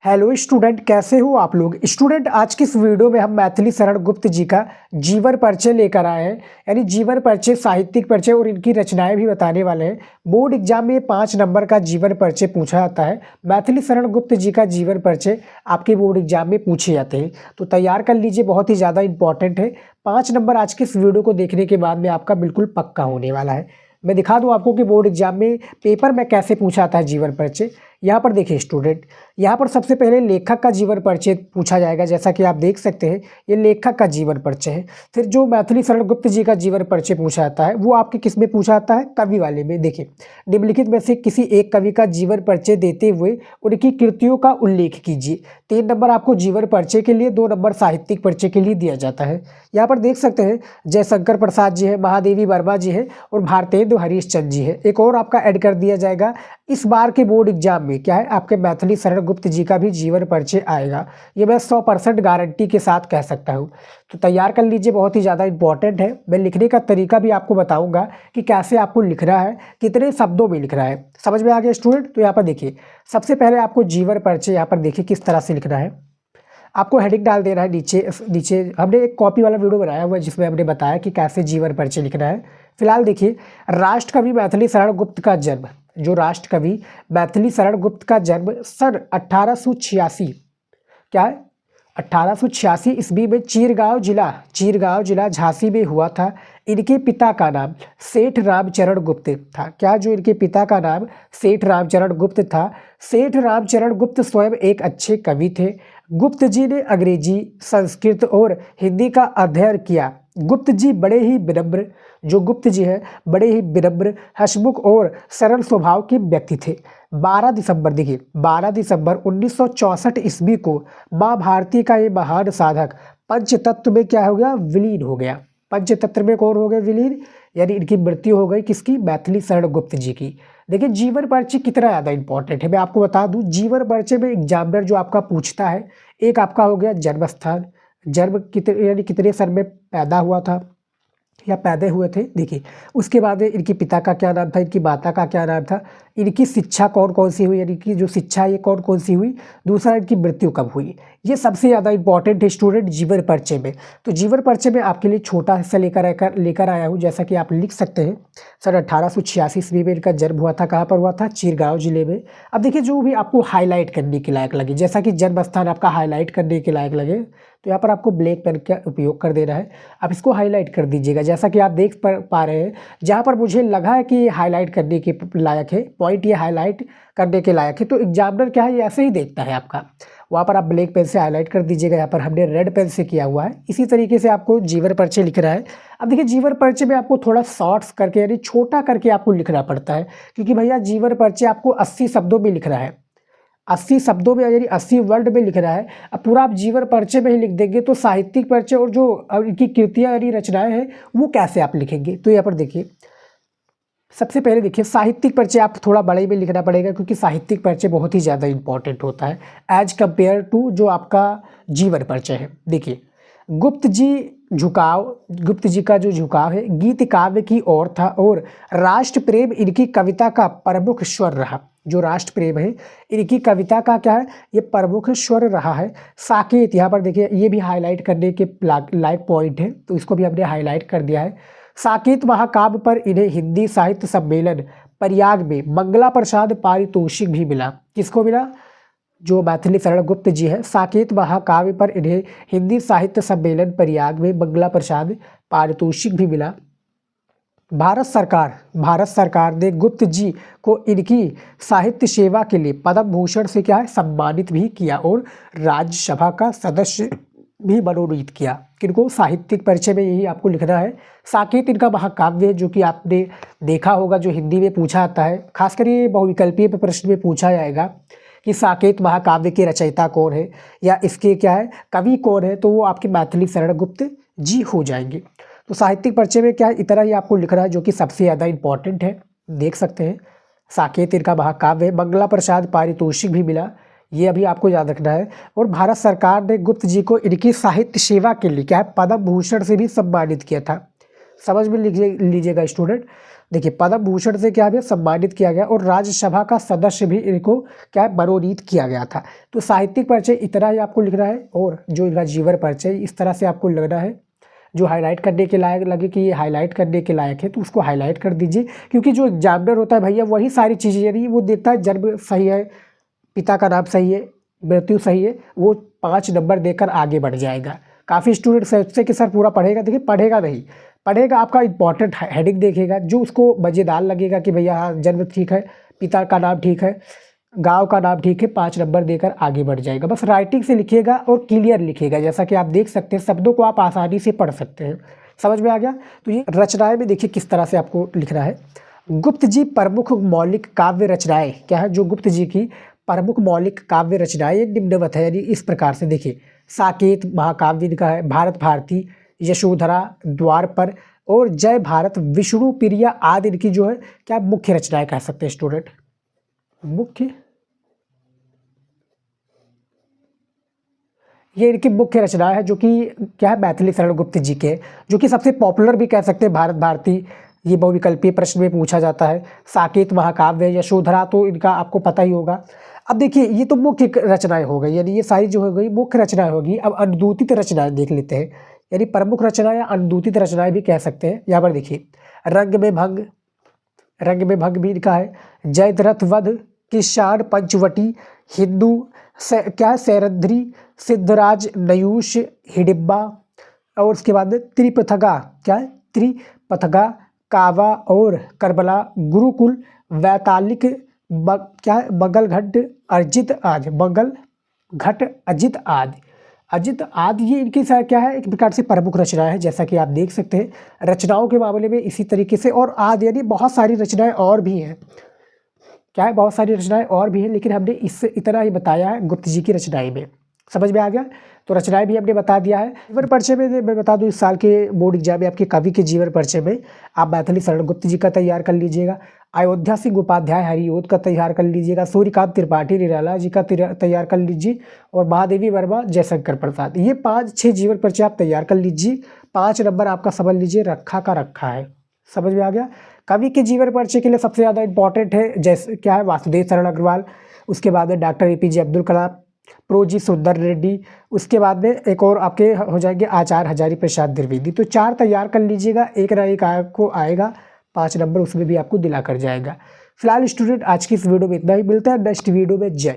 Hello student, कैसे हो आप लोग। स्टूडेंट, आज की इस वीडियो में हम मैथिली शरण गुप्त जी का जीवन परिचय लेकर आए हैं। यानी जीवन परिचय, साहित्यिक परिचय और इनकी रचनाएं भी बताने वाले हैं। बोर्ड एग्जाम में 5 नंबर का जीवन परिचय पूछा जाता है। मैथिली शरण गुप्त जी का जीवन परिचय आपके बोर्ड एग्जाम में पूछे जाते हैं, तो तैयार कर लीजिए, बहुत ही ज़्यादा इंपॉर्टेंट है। 5 नंबर आज की इस वीडियो को देखने के बाद में आपका बिल्कुल पक्का होने वाला है। मैं दिखा दूं आपको कि बोर्ड एग्जाम में पेपर में कैसे पूछा जाता है जीवन परिचय। यहाँ पर देखिए स्टूडेंट, यहाँ पर सबसे पहले लेखक का जीवन परिचय पूछा जाएगा। जैसा कि आप देख सकते हैं, ये लेखक का जीवन परिचय है। फिर जो मैथिली शरण गुप्त जी का जीवन परिचय पूछा जाता है, वो आपके किस में पूछा जाता है, कवि वाले में। देखिए, निम्नलिखित में से किसी एक कवि का जीवन परिचय देते हुए उनकी कृतियों का उल्लेख कीजिए। 3 नंबर आपको जीवन परिचय के लिए, 2 नंबर साहित्यिक परिचय के लिए दिया जाता है। यहाँ पर देख सकते हैं, जयशंकर प्रसाद जी है, महादेवी वर्मा जी है और भारतेंदु हरीशचंद्र जी है। एक और आपका ऐड कर दिया जाएगा। इस बार के बोर्ड एग्जाम में क्या है, आपके मैथिली शरण गुप्त जी का भी जीवन परिचय आएगा। ये मैं 100% गारंटी के साथ कह सकता हूँ। तो तैयार कर लीजिए, बहुत ही ज़्यादा इंपॉर्टेंट है। मैं लिखने का तरीका भी आपको बताऊंगा कि कैसे आपको लिखना है, कितने शब्दों में लिखना है। समझ में आ गया स्टूडेंट। तो यहाँ पर देखिए, सबसे पहले आपको जीवन परिचय यहाँ पर देखिए किस तरह से लिखना है। आपको हेडिंग डाल देना है नीचे नीचे। हमने एक कॉपी वाला वीडियो बनाया हुआ है जिसमें हमने बताया कि कैसे जीवन परिचय लिखना है। फिलहाल देखिए, राष्ट्रकवि मैथिली शरण गुप्त का जन्म, जो राष्ट्रकवि मैथिली शरण गुप्त का जन्म सन 1886, क्या है, 1886 ईस्वी में चीरगांव जिला झांसी में हुआ था। इनके पिता का नाम सेठ रामचरण गुप्त था। क्या, जो इनके पिता का नाम सेठ रामचरण गुप्त था। सेठ रामचरण गुप्त स्वयं एक अच्छे कवि थे। गुप्त जी ने अंग्रेजी, संस्कृत और हिंदी का अध्ययन किया। गुप्त जी बड़े ही विनम्र, जो गुप्त जी है, बड़े ही विनम्र, हंसमुख और सरल स्वभाव के व्यक्ति थे। 12 दिसंबर, देखिए 12 दिसंबर 1964 ईस्वी को माँ भारती का ये महान साधक पंचतत्व में क्या हो गया, विलीन हो गया। पंचतत्व में कौन हो गया विलीन, यानी इनकी मृत्यु हो गई। किसकी, मैथिली शरण गुप्त जी की। देखिए, जीवन परिचय कितना ज़्यादा इंपॉर्टेंट है, मैं आपको बता दूं। जीवन परिचय में एग्जामिनर जो आपका पूछता है, एक आपका हो गया जन्म स्थान, जन्म कितने यानी कितने सन में पैदा हुआ था या पैदा हुए थे। देखिए, उसके बाद इनके पिता का क्या नाम था, इनकी माता का क्या नाम था, इनकी शिक्षा कौन कौन सी हुई, यानी कि जो शिक्षा है ये कौन कौन सी हुई, दूसरा इनकी मृत्यु कब हुई। ये सबसे ज़्यादा इंपॉर्टेंट है स्टूडेंट जीवन परिचय में। तो जीवन परिचय में आपके लिए छोटा हिस्सा लेकर आया हूँ। जैसा कि आप लिख सकते हैं, सन 1886 ईस्वी में इनका जन्म हुआ था। कहाँ पर हुआ था, चीरगांव जिले में। अब देखिए, जो भी आपको हाईलाइट करने के लायक लगे, जैसा कि जन्म स्थान आपका हाईलाइट करने के लायक लगे, तो यहाँ पर आपको ब्लैक पेन का उपयोग कर देना है। आप इसको हाईलाइट कर दीजिएगा। जैसा कि आप देख पा रहे हैं, जहाँ पर मुझे लगा है कि हाईलाइट करने के लायक है, पॉइंट ये हाईलाइट करने के लायक है, तो एग्जामिनर क्या है, ये ऐसे ही देखता है आपका। वहाँ पर आप ब्लैक पेन से हाईलाइट कर दीजिएगा। यहाँ पर हमने रेड पेन से किया हुआ है। इसी तरीके से आपको जीवन परिचय लिखना है। अब देखिए, जीवन परिचय में आपको थोड़ा शॉर्ट्स करके यानी छोटा करके आपको लिखना पड़ता है, क्योंकि भैया जीवन परिचय आपको 80 शब्दों में लिखना है। 80 शब्दों में यानी 80 वर्ड में लिखना है। अब पूरा आप जीवन परिचय में ही लिख देंगे तो साहित्यिक परिचय और जो इनकी कृतियाँ यानी रचनाएं हैं वो कैसे आप लिखेंगे। तो यहाँ पर देखिए, सबसे पहले देखिए, साहित्यिक परिचय आप थोड़ा बड़े में लिखना पड़ेगा, क्योंकि साहित्यिक परिचय बहुत ही ज़्यादा इंपॉर्टेंट होता है एज कंपेयर टू जो आपका जीवन परिचय है। देखिए, गुप्त जी का जो झुकाव है गीत काव्य की ओर था और राष्ट्र प्रेम इनकी कविता का प्रमुख स्वर रहा। जो राष्ट्र प्रेम है इनकी कविता का क्या है, ये प्रमुख स्वर रहा है। साकेत, यहाँ पर देखिए, ये भी हाईलाइट करने के लायक पॉइंट है, तो इसको भी हमने हाईलाइट कर दिया है। साकेत महाकाव्य पर इन्हें हिंदी साहित्य सम्मेलन प्रयाग में मंगला प्रसाद पारितोषिक भी मिला। किसको मिला, जो मैथिली शरण गुप्त जी है। साकेत महाकाव्य पर इन्हें हिंदी साहित्य सम्मेलन प्रयाग में मंगला प्रसाद पारितोषिक भी मिला। भारत सरकार ने गुप्त जी को इनकी साहित्य सेवा के लिए पद्म भूषण से क्या है, सम्मानित भी किया और राज्यसभा का सदस्य भी मनोनीत किया। किनको, साहित्यिक परिचय में यही आपको लिखना है। साकेत इनका महाकाव्य है, जो कि आपने देखा होगा, जो हिंदी में पूछा जाता है। खासकर ये बहुविकल्पीय प्रश्न में पूछा जाएगा कि साकेत महाकाव्य के रचयिता कौन है या इसके क्या है, कवि कौन है, तो वो आपके मैथिली शरण गुप्त जी हो जाएंगे। तो साहित्यिक परिचय में क्या है, इतना ही आपको लिखना है, जो कि सबसे ज़्यादा इंपॉर्टेंट है। देख सकते हैं, साकेत इनका महाकाव्य है, मंगला प्रसाद पारितोषिक भी मिला, ये अभी आपको याद रखना है। और भारत सरकार ने गुप्त जी को इनकी साहित्य सेवा के लिए क्या है, पद्म भूषण से भी सम्मानित किया था। समझ में लीजिएगा स्टूडेंट। देखिए पद्म भूषण से क्या है सम्मानित किया गया और राज्यसभा का सदस्य भी इनको क्या है मनोनीत किया गया था। तो साहित्यिक परिचय इतना ही आपको लिखना है और जो इनका जीवन परिचय इस तरह से आपको लगना है। जो हाईलाइट करने के लायक लगे कि ये हाईलाइट करने के लायक है तो उसको हाईलाइट कर दीजिए, क्योंकि जो एग्जामिनर होता है भैया वही सारी चीज़ें यानी वो देखता है जन्म सही है, पिता का नाम सही है, मृत्यु सही है, वो 5 नंबर देकर आगे बढ़ जाएगा। काफ़ी स्टूडेंट सोचते कि सर पूरा पढ़ेगा, देखिए पढ़ेगा नहीं, पढ़ेगा आपका इंपॉर्टेंट हेडिंग देखेगा जो उसको मज़ेदार लगेगा कि भैया हाँ जन्म ठीक है, पिता का नाम ठीक है, गांव का नाम ठीक है, 5 नंबर देकर आगे बढ़ जाएगा। बस राइटिंग से लिखिएगा और क्लियर लिखिएगा, जैसा कि आप देख सकते हैं शब्दों को आप आसानी से पढ़ सकते हैं। समझ में आ गया। तो ये रचनाएं में देखिए किस तरह से आपको लिखना है। गुप्त जी प्रमुख मौलिक काव्य रचनाएं क्या है, जो गुप्त जी की प्रमुख मौलिक काव्य रचनाएं निम्नवत है, यानी इस प्रकार से देखिए साकेत महाकाव्य इनका है, भारत भारती, यशोधरा, द्वारपर और जय भारत, विष्णु प्रिया आदि इनकी जो है क्या मुख्य रचनाएं कह सकते हैं स्टूडेंट। मुख्य ये इनकी मुख्य रचना है जो कि क्या है मैथिली शरण गुप्त जी के, जो कि सबसे पॉपुलर भी कह सकते हैं भारत भारती, ये बहुविकल्पीय प्रश्न में पूछा जाता है। साकेत महाकाव्य, यशोधरा तो इनका आपको पता ही होगा। अब देखिए ये तो मुख्य रचनाएं हो गई, यानी ये सारी जो हो गई मुख्य रचनाएं होगी। अब अनुदूतित रचनाएं देख लेते हैं, यानी प्रमुख रचनाएं या अनुदूतित रचनाएं भी कह सकते हैं। यहाँ पर देखिए रंग में भंग, रंग में भंग भी इनका है, जयद्रथ वध, किसान पंचवटी, हिंदू क्या है सैरंध्री, सिद्धराज नयूश, हिडिब्बा और उसके बाद त्रिपथगा क्या है त्रिपथगा, कावा और करबला, गुरुकुल, वैतालिक, क्या है बगल घट, अर्जित आदि, बगल घट अजित आदि, अजित आदि ये इनकी क्या है एक प्रकार से प्रमुख रचना है। जैसा कि आप देख सकते हैं रचनाओं के मामले में इसी तरीके से और आदि यानी बहुत सारी रचनाएं और भी हैं, क्या है बहुत सारी रचनाएं और भी हैं, लेकिन हमने इससे इतना ही बताया है गुप्त जी की रचनाएं में। समझ में आ गया। तो रचनाएं भी हमने बता दिया है। जीवन परिचय में मैं बता दूं इस साल के बोर्ड एग्जाम में आपके कवि के जीवन परिचय में आप मैथिली शरण गुप्त जी का तैयार कर लीजिएगा, अयोध्या सिंह उपाध्याय हरिओद का तैयार कर लीजिएगा, सूर्यकांत त्रिपाठी निराला जी का तैयार कर लीजिए और महादेवी वर्मा जयशंकर प्रसाद, ये 5-6 जीवन परिचय आप तैयार कर लीजिए। 5 नंबर आपका समझ लीजिए रखा का रखा है। समझ में आ गया। कवि के जीवन परिचय के लिए सबसे ज़्यादा इंपॉर्टेंट है जैसे क्या है वासुदेव शरण अग्रवाल, उसके बाद में डॉक्टर APJ अब्दुल कलाम, प्रोजी सुंदर रेड्डी, उसके बाद में एक और आपके हो जाएंगे आचार्य हजारी प्रसाद द्विवेदी। तो 4 तैयार कर लीजिएगा, एक ना एक आपको आएगा 5 नंबर, उसमें भी आपको दिला कर जाएगा। फिलहाल स्टूडेंट आज की इस वीडियो में इतना ही, मिलता है नेक्स्ट वीडियो में। जय